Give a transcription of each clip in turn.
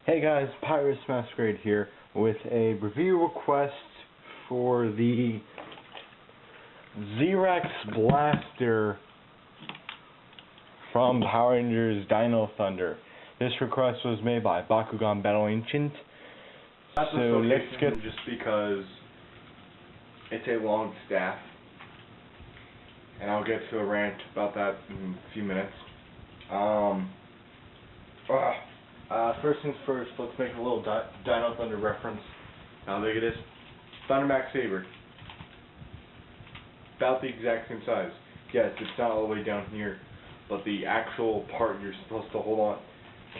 Hey guys, Pirates Masquerade here with a review request for the Xerox Blaster from Power Rangers Dino Thunder. This request was made by BakuganBattleAncient. So let's get just because it's a long staff, and I'll get to a rant about that in a few minutes. First things first, let's make a little Dino Thunder reference. How big it is? Thundermax Saber. About the exact same size. Yes, it's not all the way down here, but the actual part you're supposed to hold on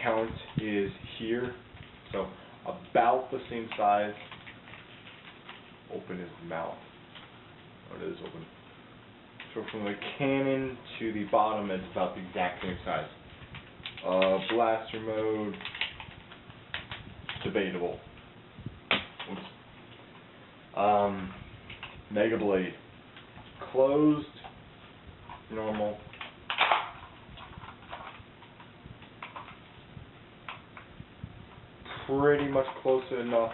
count is here. So about the same size. Open his mouth. Oh, it is open. So from the cannon to the bottom, it's about the exact same size. Blaster mode, debatable. Oops. Mega Blade, closed, normal. Pretty much close enough.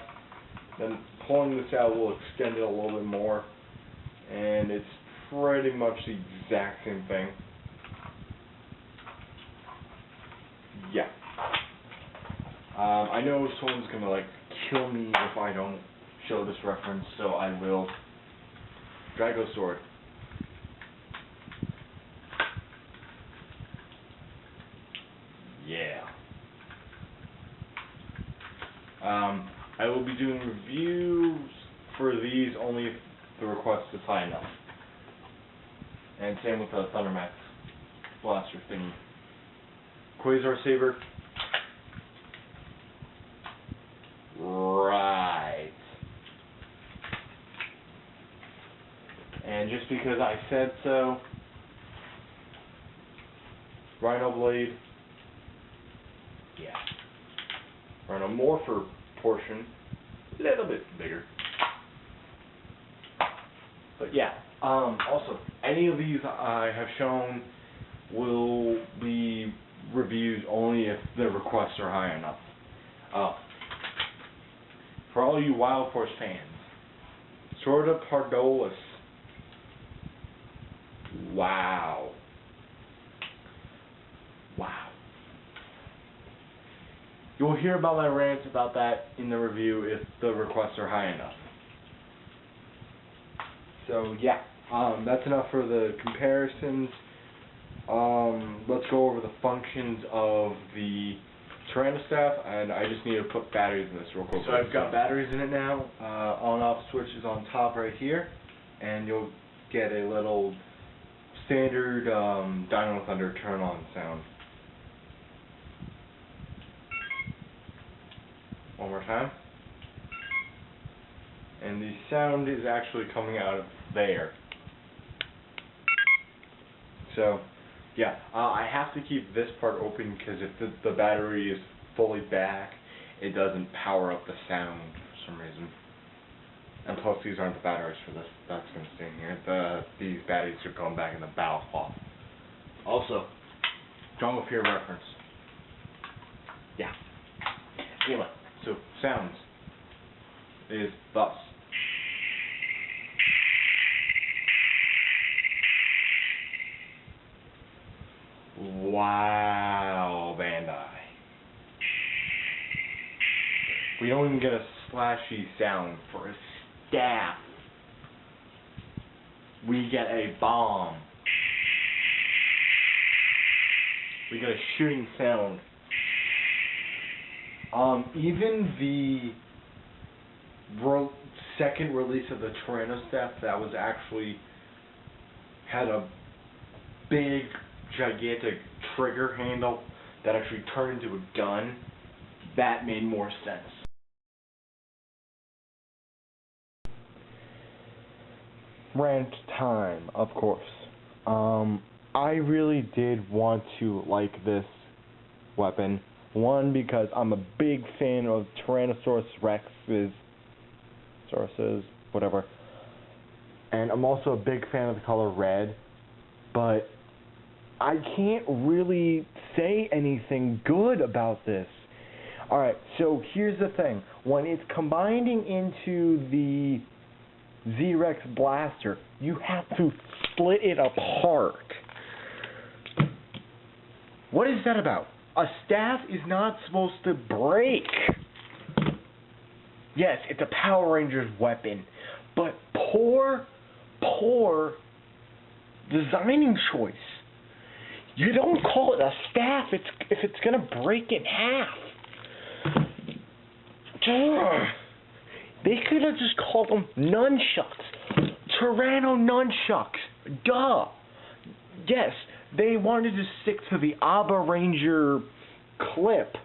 Then pulling this out will extend it a little bit more, and it's pretty much the exact same thing. Yeah. I know someone's gonna kill me if I don't show this reference, so I will. Drago Sword. Yeah. I will be doing reviews for these only if the request is high enough. And same with the Thundermax Blaster thingy. Quasar Saber. Right. And just because I said so, Rhino Blade. Yeah. Rhino Morpher portion, a little bit bigger. But yeah. Also, any of these I have shown will be reviews only if the requests are high enough. For all you Wild Force fans, Sorta Pardolis. Wow. Wow. You'll hear about my rants about that in the review if the requests are high enough. So yeah, that's enough for the comparisons. Let's go over the functions of the Tyranno staff, and I just need to put batteries in this real quick. So I've got batteries in it now. On-off switch is on top right here, and you'll get a little standard Dino Thunder turn-on sound. One more time. And the sound is actually coming out of there. So, yeah, I have to keep this part open because if the battery is fully back, it doesn't power up the sound for some reason. And plus, these aren't the batteries for this. That's going to stay in here. These batteries are going back in the bow cloth. Also, Jungle Fear reference. Yeah. Anyway, so sounds is thus. Wow, Bandai. We don't even get a slashy sound for a staff. We get a bomb. We get a shooting sound. Even the second release of the Tyranno staff that was actually had a big gigantic trigger handle that actually turned into a gun, that made more sense. Rant time, of course. I really did want to like this weapon. One, because I'm a big fan of Tyrannosaurus Rex's, whatever. And I'm also a big fan of the color red. But I can't really say anything good about this. Alright, so here's the thing. When it's combining into the Z-Rex Blaster, you have to split it apart. What is that about? A staff is not supposed to break. Yes, it's a Power Ranger's weapon, but poor designing choice. You don't call it a staff if it's gonna break in half. They could have just called them nunchucks. Tyranno nunchucks. Duh. Yes, they wanted to stick to the ABBA Ranger clip.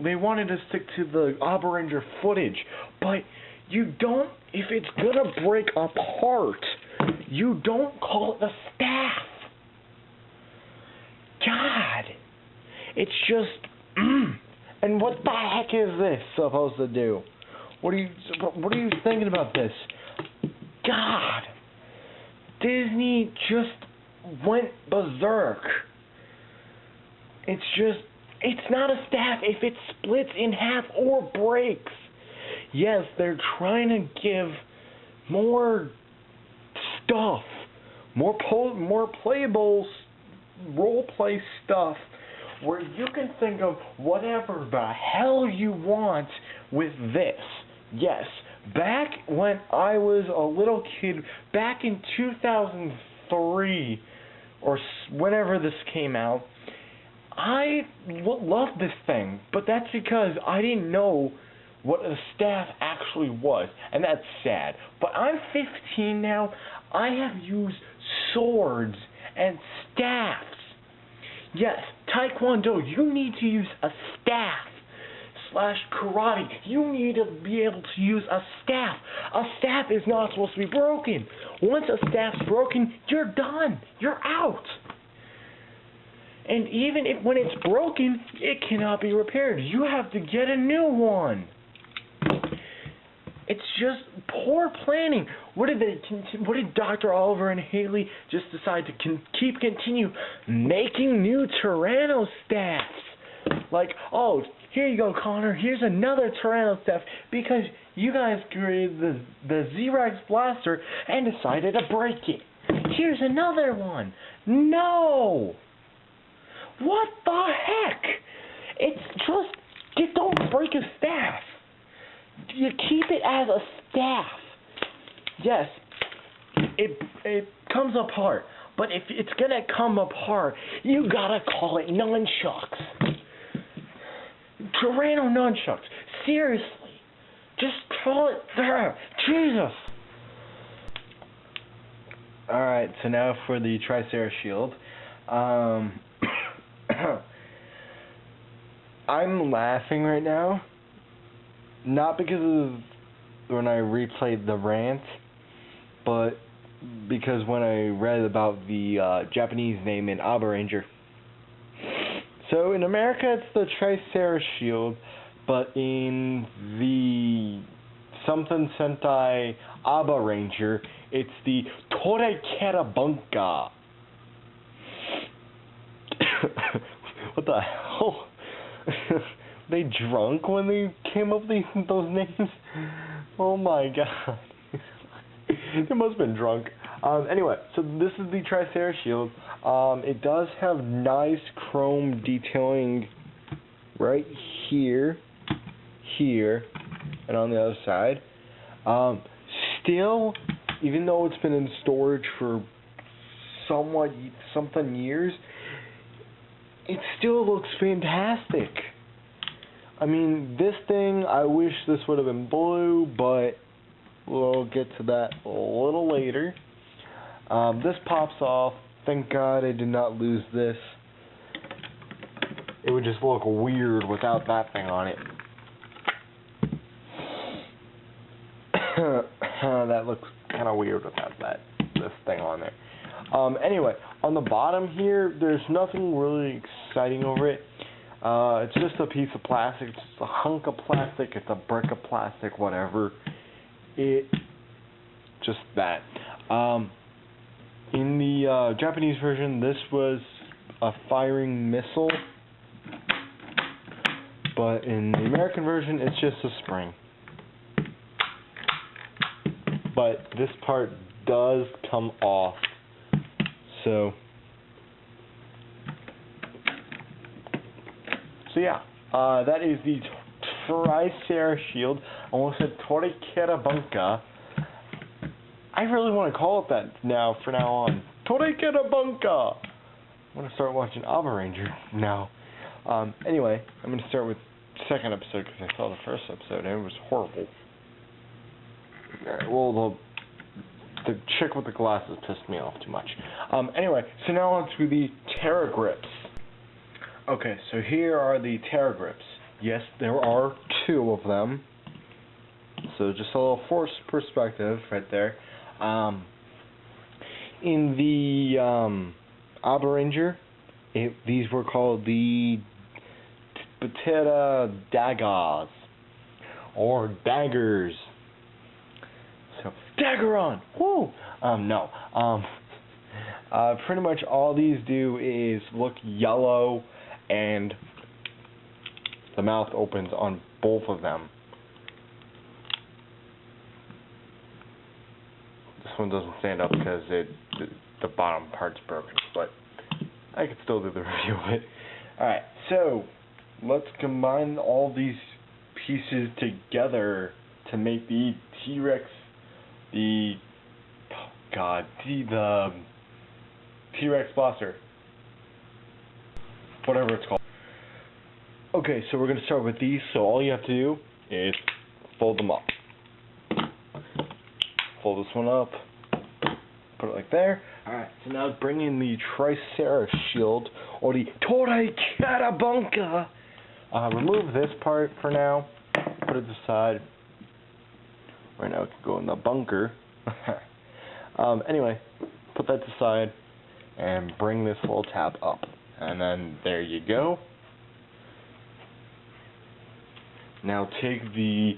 They wanted to stick to the ABBA Ranger footage. But you don't, if it's gonna break apart, you don't call it a staff. God. It's just, And what the heck is this supposed to do? What are you thinking about this? God. Disney just went berserk. It's not a staff if it splits in half or breaks. Yes, they're trying to give more stuff, more playable role-play stuff where you can think of whatever the hell you want with this. Yes, back when I was a little kid, back in 2003, or whenever this came out, I loved this thing, but that's because I didn't know what a staff actually was, and that's sad. But I'm 15 now. I have used swords and staffs. Yes, Taekwondo, you need to use a staff. / karate, you need to be able to use a staff. A staff is not supposed to be broken. Once a staff's broken, you're done. You're out. And even when it's broken, it cannot be repaired. You have to get a new one. It's just poor planning. What did Dr. Oliver and Haley just decide to continue making new Tyranno staffs? Like, oh, here you go, Connor. Here's another Tyranno staff because you guys created the Z-Rex Blaster and decided to break it. Here's another one. No. What the heck? It's just, you don't break a staff. You keep it as a staff. Yes, it comes apart. But if it's gonna come apart, you gotta call it nunchucks. Tyranno nunchucks. Seriously. Just call it there. Jesus. Alright, so now for the Tricera Shield. I'm laughing right now. Not because of when I replayed the rant, but because when I read about the Japanese name in ABBA Ranger. So in America it's the Tricera Shield, but in the something Sentai ABBA Ranger, it's the Torekerabunka. What the hell? They drunk when they came up with those names? Oh my god. They must have been drunk. Anyway, so this is the Tricera Shield. It does have nice chrome detailing right here, and on the other side. Still, even though it's been in storage for something years, it still looks fantastic. I mean, this thing, I wish this would have been blue, but we'll get to that a little later. This pops off. Thank God I did not lose this. It would just look weird without that thing on it. That looks kind of weird without this thing on there. Anyway, on the bottom here, there's nothing really exciting over it. It's just a piece of plastic. It's just a hunk of plastic. It's a brick of plastic, whatever. Just that. In the Japanese version, this was a firing missile. but in the American version, it's just a spring. But this part does come off, so yeah, that is the Triceratops shield. I almost said Torikirabunka. I really want to call it that now, from now on. Torikirabunka! I'm going to start watching Ava Ranger now. Anyway, I'm going to start with the second episode, because I saw the first episode, and it was horrible. Well, the chick with the glasses pissed me off too much. Anyway, so now on to the Terra Grips. Okay, so here are the Terra Grips. Yes, there are 2 of them. So just a little force perspective right there. In the Ava Ranger, these were called the Patera Daggers, or daggers. So, dagger on! Woo! No. Pretty much all these do is look yellow, and the mouth opens on both of them. This one doesn't stand up because the bottom part's broken, but I could still do the review of it. Alright, so let's combine all these pieces together to make the T-Rex, the T-Rex Blaster. Whatever it's called. Okay, so we're going to start with these, so all you have to do is fold them up. Fold this one up, put it like there. Alright, so now bring in the Triceratops shield, or the Torikirabunka. Remove this part for now, put it aside. Right now it can go in the bunker. Anyway, put that aside, and bring this little tab up. And then there you go. Now take the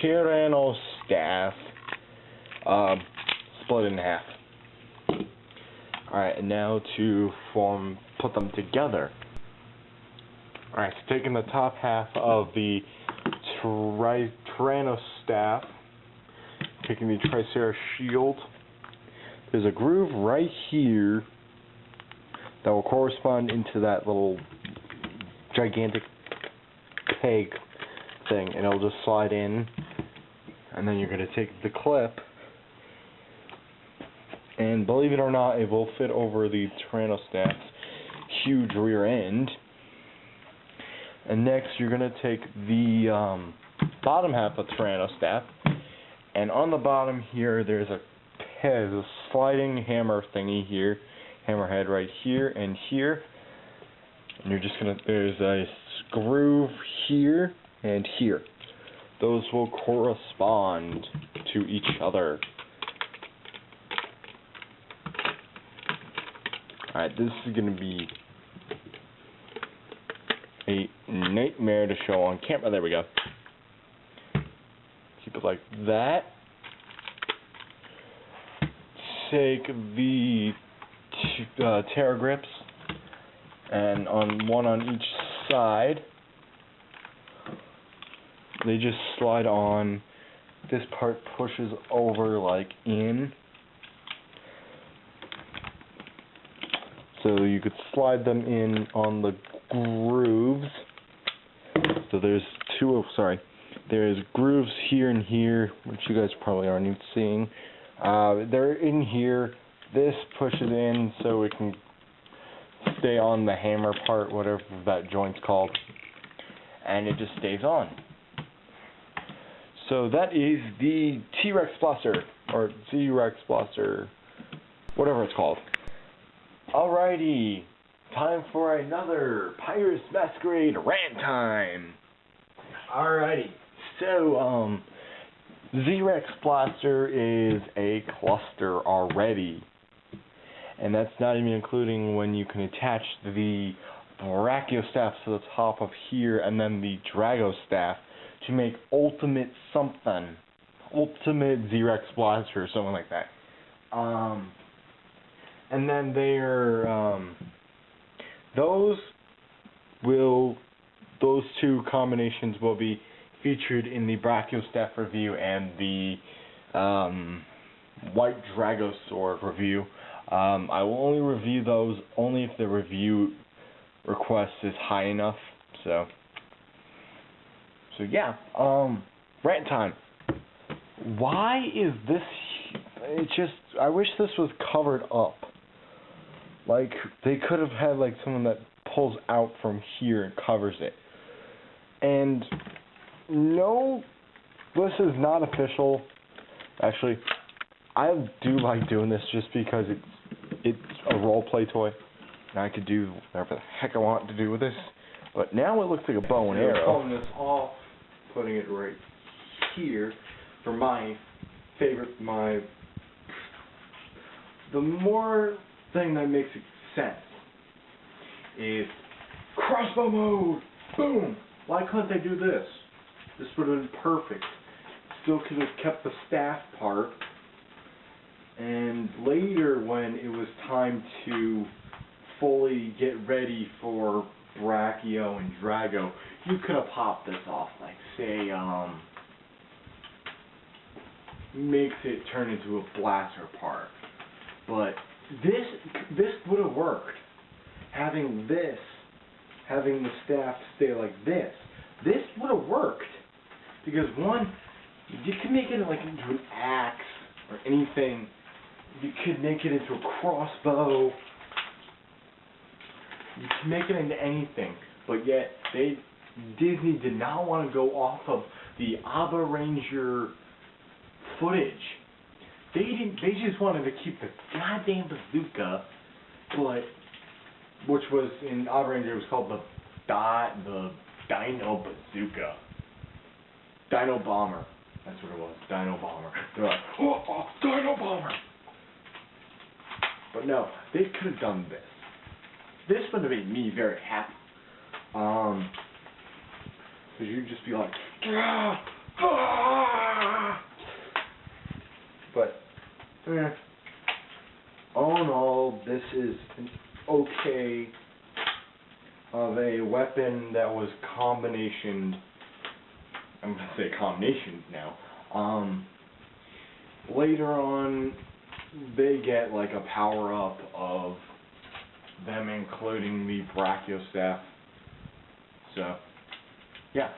Tyranno staff, split it in half. Alright, and now to put them together. Alright, so taking the top half of the Tyranno staff, taking the Triceratops shield, there's a groove right here that will correspond into that little gigantic peg thing, and it'll just slide in, and then you're going to take the clip, and believe it or not, it will fit over the Tyranno staff's huge rear end. And next you're going to take the bottom half of Tyranno staff, and on the bottom here there's a sliding hammer thingy here, hammerhead right here and here, and you're just going to, there's a groove here and here. Those will correspond to each other. Alright, this is going to be a nightmare to show on camera. There we go. Keep it like that. Take the Terra Grips, and one on each side. They just slide on. This part pushes over like in. So you could slide them in on the grooves. So there's there's grooves here and here, which you guys probably aren't even seeing. They're in here. This pushes in so it can stay on the hammer part, whatever that joint's called, and it just stays on. So that is the T-Rex Blaster, or Z-Rex Blaster, whatever it's called. Alrighty, time for another Pirates Masquerade rant time. Alrighty, so Z-Rex Blaster is a cluster already, and that's not even including when you can attach the Brachio staff to the top of here and then the Drago staff to make ultimate something, ultimate Z-Rex Blaster or something like that. And then those will those two combinations will be featured in the Brachio Staff review and the White Drago Sword review. I will only review those only if the review request is high enough. So yeah, rant time. Why is this? I wish this was covered up. Like, they could have had, like, someone that pulls out from here and covers it. And, no, this is not official. Actually, I do like doing this just because it's a roleplay toy. And I could do whatever the heck I want to do with this. But now it looks like a bow and arrow. Pulling this off, putting it right here for my favorite, the more thing that makes sense is crossbow mode. Boom! Why couldn't they do this? This would have been perfect. Still could have kept the staff part. And later, when it was time to fully get ready for Brachio and Drago, you could have popped this off. Like, say, makes it turn into a blaster part. But this would have worked. Having the staff stay like this would have worked. Because one, you could make it like into an axe or anything. You could make it into a crossbow. You could make it into anything. But yet, Disney did not want to go off of the Abba Ranger footage. They just wanted to keep the goddamn bazooka, which was in Abba Ranger, it was called the Dino Bazooka. Dino Bomber. That's what it was. Dino Bomber. They're like, oh, Dino Bomber! But no, they could have done this. This would have made me very happy. Because you'd just be like, But, all in all, this is an okay of a weapon that was combinationed. I'm going to say combinations now. Later on, they get like a power-up of them including the Brachio Staff. So, yeah.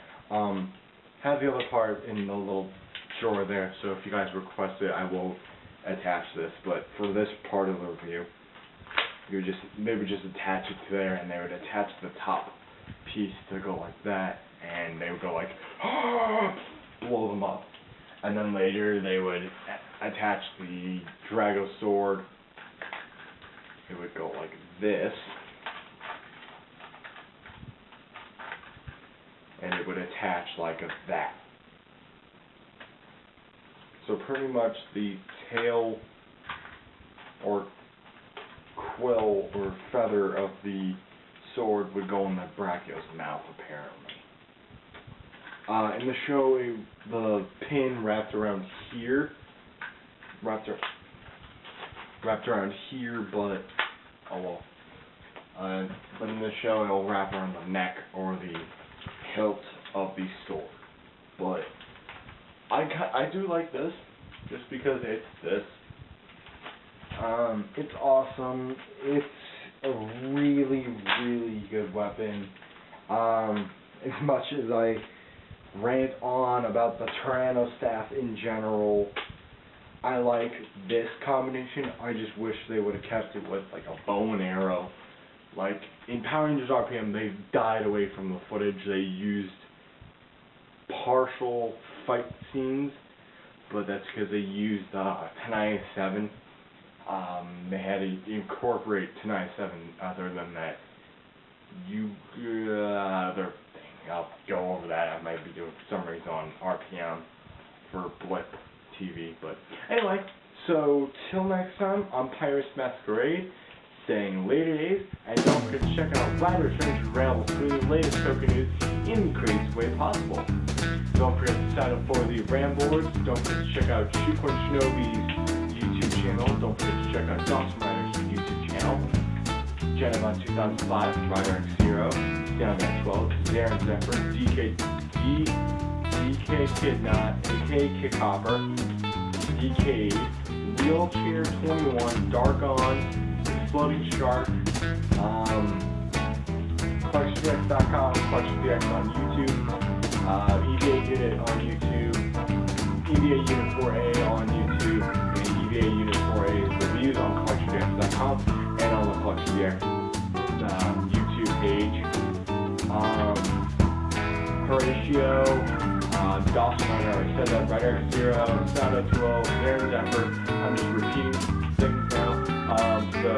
Have the other part in the little drawer there, so if you guys request it, I will attach this. But for this part of the review, they would just attach it to there, and they would attach the top piece to go like that, and they would go like, blow them up. And then later they would attach the Drago sword. It would go like this. And it would attach like that. So pretty much the tail or quill or feather of the sword would go in the Brachio's mouth, apparently. In the show, the pin wrapped around here, but but in the show it'll wrap around the neck or the hilt of the sword. But I do like this, just because it's this. It's awesome. It's a really, really good weapon. As much as I rant on about the Tyranno staff in general, I like this combination. I just wish they would have kept it with like a bow and arrow. Like in Power Rangers RPM, they died away from the footage. They used partial fight scenes, but that's because they used Tenai 7. They had to incorporate Tenai 7. Other than that, other thing, I'll go over that. I might be doing summaries on RPM for Blip TV. But anyway, so till next time, I'm Pirates Masquerade, saying later days, and don't forget to check out Rabbit Strange Ramble for the latest token news in the craziest way possible. Don't forget to sign up for the Ramboards. Don't forget to check out Shuquan Shinobi's YouTube channel. Don't forget to check out Dawson Rider's YouTube channel. Geneva 2005, Rider X0, Down at 12, Darren Zephyr, DK Kidnot, AK Kickhopper, DK, Wheelchair 21, Dark On, Exploding Shark, CollectionDX.com, CollectionDX on YouTube, EVA Unit on YouTube, EVA Unit 4A on YouTube, and EVA Unit 4A's reviews on CollectionDX.com and on the CollectionDX YouTube page. Horatio, Dawson Rider, I already said that, Rider X0, Sound 12, Darren Zephyr. I'm just repeating things now. So